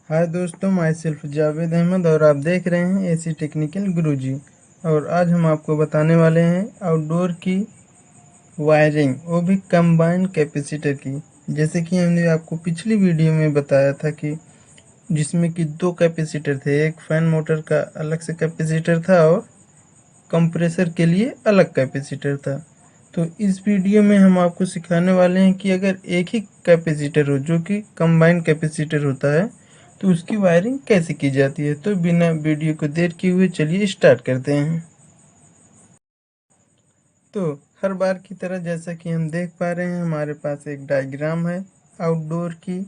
हाय दोस्तों, my self Javed Ahmad और आप देख रहे हैं एसी टेक्निकल गुरुजी। और आज हम आपको बताने वाले हैं आउटडोर की वायरिंग, वो भी कंबाइन कैपेसिटर की। जैसे कि हमने आपको पिछली वीडियो में बताया था कि जिसमें कि दो कैपेसिटर थे, एक फैन मोटर का अलग से कैपेसिटर था और कंप्रेसर के लिए अलग कैपेसिटर था। तो इस वीडियो में हम आपको सिखाने वाले हैं कि अगर एक ही कैपेसिटर हो जो कि कंबाइन कैपेसिटर होता है तो उसकी वायरिंग कैसे की जाती है। तो बिना वीडियो को देर किए हुए चलिए स्टार्ट करते हैं। तो हर बार की तरह जैसा कि हम देख पा रहे हैं, हमारे पास एक डायग्राम है आउटडोर की,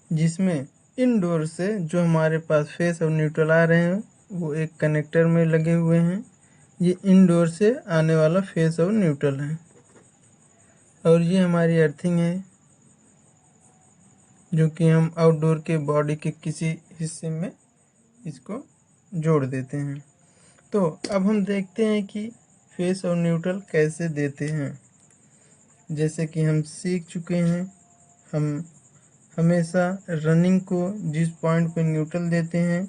जिसमें इनडोर से जो हमारे पास फेस और न्यूट्रल आ रहे हैं वो एक कनेक्टर में लगे हुए हैं। ये इनडोर से आने वाला फेस और न्यूट्रल है और ये हमारी अर्थिंग है जो कि हम आउटडोर के बॉडी के किसी हिस्से में इसको जोड़ देते हैं। तो अब हम देखते हैं कि फेस और न्यूट्रल कैसे देते हैं। जैसे कि हम सीख चुके हैं, हम हमेशा रनिंग को जिस पॉइंट पे न्यूट्रल देते हैं,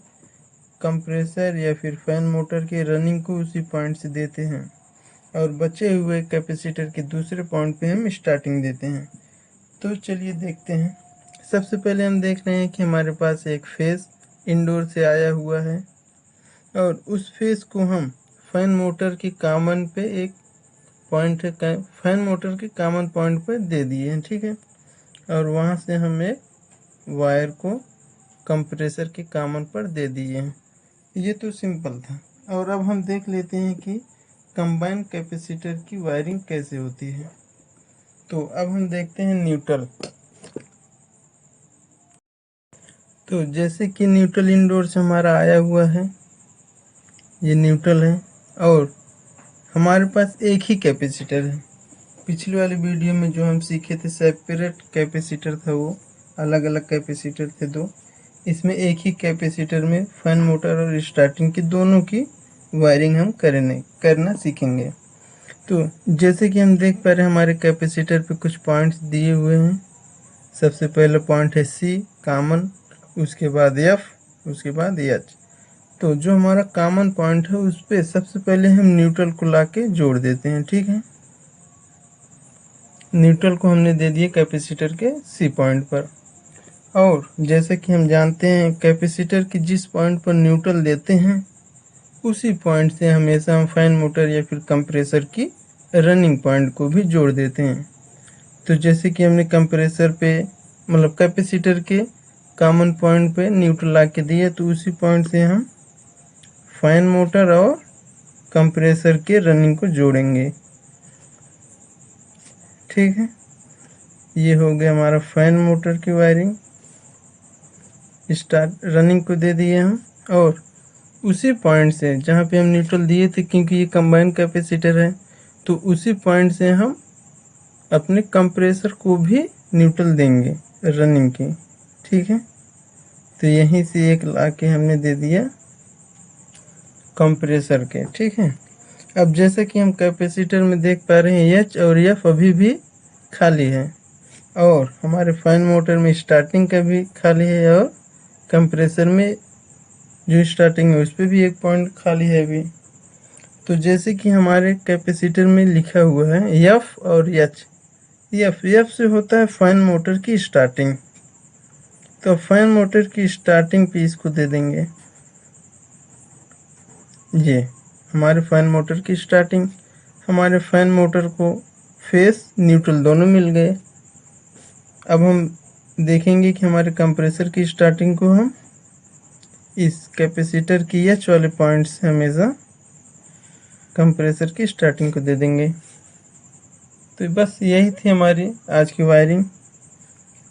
कंप्रेसर या फिर फैन मोटर के रनिंग को उसी पॉइंट से देते हैं और बचे हुए कैपेसिटर के दूसरे पॉइंट पे हम स्टार्टिंग देते हैं। तो चलिए देखते हैं। सबसे पहले हम देख रहे हैं कि हमारे पास एक फेस इंडोर से आया हुआ है और उस फेस को हम फैन मोटर की कॉमन पे एक पॉइंट है, फैन मोटर के कॉमन पॉइंट पे दे दिए हैं, ठीक है। और वहाँ से हम एक वायर को कंप्रेसर के कॉमन पर दे दिए हैं। ये तो सिंपल था। और अब हम देख लेते हैं कि कंबाइन कैपेसिटर की वायरिंग कैसे होती है। तो अब हम देखते हैं न्यूट्रल। तो जैसे कि न्यूट्रल इंडोर से हमारा आया हुआ है, ये न्यूट्रल है और हमारे पास एक ही कैपेसिटर है। पिछली वाली वीडियो में जो हम सीखे थे सेपरेट कैपेसिटर था, वो अलग अलग कैपेसिटर थे दो। इसमें एक ही कैपेसिटर में फैन मोटर और स्टार्टिंग की दोनों की वायरिंग हम करना सीखेंगे। तो जैसे कि हम देख पा रहे हैं, हमारे कैपेसिटर पे कुछ पॉइंट्स दिए हुए हैं। सबसे पहले पॉइंट है सी कॉमन, उसके बाद एफ, उसके बाद एच। तो जो हमारा कॉमन पॉइंट है उस पे सबसे पहले हम न्यूट्रल को लाके जोड़ देते हैं, ठीक है। न्यूट्रल को हमने दे दिए कैपेसिटर के सी पॉइंट पर। और जैसे कि हम जानते हैं, कैपेसिटर की जिस पॉइंट पर न्यूट्रल देते हैं उसी पॉइंट से हमेशा हम फैन मोटर या फिर कंप्रेसर की रनिंग पॉइंट को भी जोड़ देते हैं। तो जैसे कि हमने कंप्रेसर पे मतलब कैपेसिटर के कॉमन पॉइंट पे न्यूट्रल ला के दिए, तो उसी पॉइंट से हम फैन मोटर और कंप्रेसर के रनिंग को जोड़ेंगे, ठीक है। ये हो गया हमारा फैन मोटर की वायरिंग। स्टार्ट रनिंग को दे दिए हम और उसी पॉइंट से जहाँ पे हम न्यूट्रल दिए थे, क्योंकि ये कंबाइन कैपेसिटर है, तो उसी पॉइंट से हम अपने कंप्रेसर को भी न्यूट्रल देंगे रनिंग की, ठीक है। तो यहीं से एक ला के हमने दे दिया कंप्रेसर के, ठीक है। अब जैसे कि हम कैपेसिटर में देख पा रहे हैं, एच और एफ अभी भी खाली है और हमारे फैन मोटर में स्टार्टिंग का भी खाली है और कंप्रेसर में जो स्टार्टिंग है उस पर भी एक पॉइंट खाली है अभी। तो जैसे कि हमारे कैपेसिटर में लिखा हुआ है एफ और एच। एफ से होता है फैन मोटर की स्टार्टिंग, तो फैन मोटर की स्टार्टिंग पे इसको दे देंगे। ये हमारे फैन मोटर की स्टार्टिंग। हमारे फैन मोटर को फेस न्यूट्रल दोनों मिल गए। अब हम देखेंगे कि हमारे कंप्रेसर की स्टार्टिंग को हम इस कैपेसिटर की एच वाले पॉइंट से हमेशा कंप्रेसर की स्टार्टिंग को दे देंगे। तो बस यही थी हमारी आज की वायरिंग।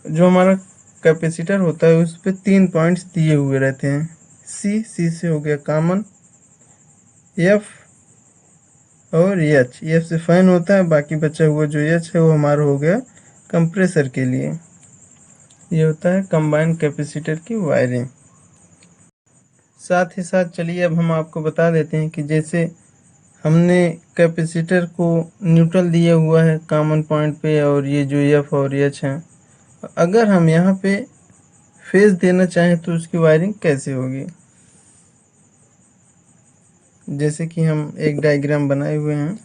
जो हमारा कैपेसिटर होता है उस पर 3 पॉइंट्स दिए हुए रहते हैं। सी से हो गया कॉमन, एफ और एच से फैन होता है, बाकी बचा हुआ जो एच है वो हमारा हो गया कंप्रेसर के लिए। ये होता है कंबाइंड कैपेसिटर की वायरिंग। साथ ही साथ चलिए अब हम आपको बता देते हैं कि जैसे हमने कैपेसिटर को न्यूट्रल दिया हुआ है कॉमन पॉइंट पे और ये जो एफ और एच हैं, अगर हम यहाँ पे फेस देना चाहें तो उसकी वायरिंग कैसे होगी। जैसे कि हम एक डायग्राम बनाए हुए हैं,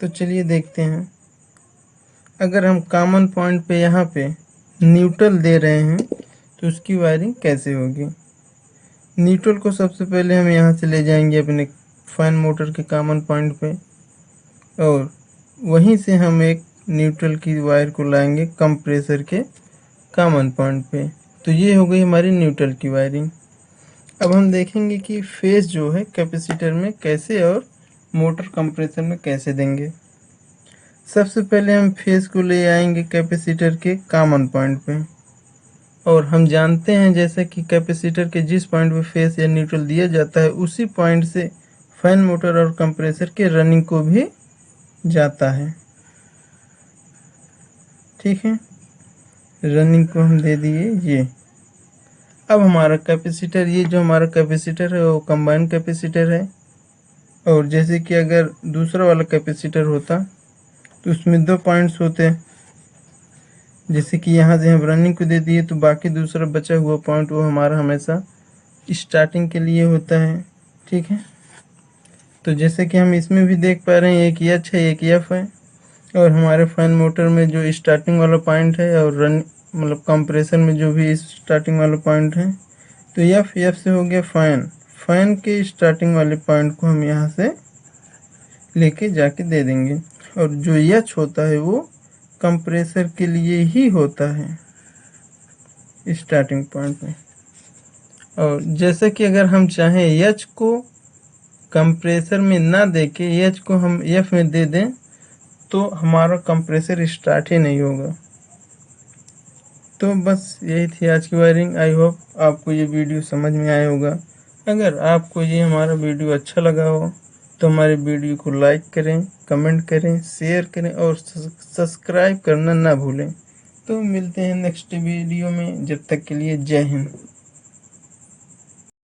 तो चलिए देखते हैं। अगर हम कॉमन पॉइंट पे यहाँ पे न्यूट्रल दे रहे हैं तो उसकी वायरिंग कैसे होगी। न्यूट्रल को सबसे पहले हम यहाँ से ले जाएंगे अपने फैन मोटर के कॉमन पॉइंट पे, और वहीं से हम एक न्यूट्रल की वायर को लाएंगे कंप्रेसर के कॉमन पॉइंट पे। तो ये हो गई हमारी न्यूट्रल की वायरिंग। अब हम देखेंगे कि फेस जो है कैपेसिटर में कैसे और मोटर कंप्रेसर में कैसे देंगे। सबसे पहले हम फेस को ले आएंगे कैपेसिटर के कॉमन पॉइंट पे, और हम जानते हैं जैसे कि कैपेसिटर के जिस पॉइंट पे फेस या न्यूट्रल दिया जाता है उसी पॉइंट से फैन मोटर और कंप्रेसर के रनिंग को भी जाता है। ठीक है, रनिंग को हम दे दिए ये। अब हमारा कैपेसिटर, ये जो हमारा कैपेसिटर है वो कंबाइन कैपेसिटर है, और जैसे कि अगर दूसरा वाला कैपेसिटर होता तो उसमें 2 पॉइंट्स होते, जैसे कि यहाँ से हम रनिंग को दे दिए तो बाकी दूसरा बचा हुआ पॉइंट वो हमारा हमेशा स्टार्टिंग के लिए होता है। ठीक है, तो जैसे कि हम इसमें भी देख पा रहे हैं एक एच है एक एफ है, और हमारे फैन मोटर में जो स्टार्टिंग वाला पॉइंट है और रन मतलब कंप्रेसर में जो भी स्टार्टिंग वाला पॉइंट है, तो एफ से हो गया फैन के स्टार्टिंग वाले पॉइंट को हम यहाँ से लेके जाके दे देंगे, और जो एच होता है वो कंप्रेसर के लिए ही होता है स्टार्टिंग पॉइंट में। और जैसे कि अगर हम चाहें एच को कंप्रेसर में ना दे के एच को हम एफ में दे दें तो हमारा कंप्रेसर स्टार्ट ही नहीं होगा। तो बस यही थी आज की वायरिंग। आई होप आपको ये वीडियो समझ में आया होगा। अगर आपको ये हमारा वीडियो अच्छा लगा हो तो हमारे वीडियो को लाइक करें, कमेंट करें, शेयर करें और सब्सक्राइब करना ना भूलें। तो मिलते हैं नेक्स्ट वीडियो में, जब तक के लिए जय हिंद।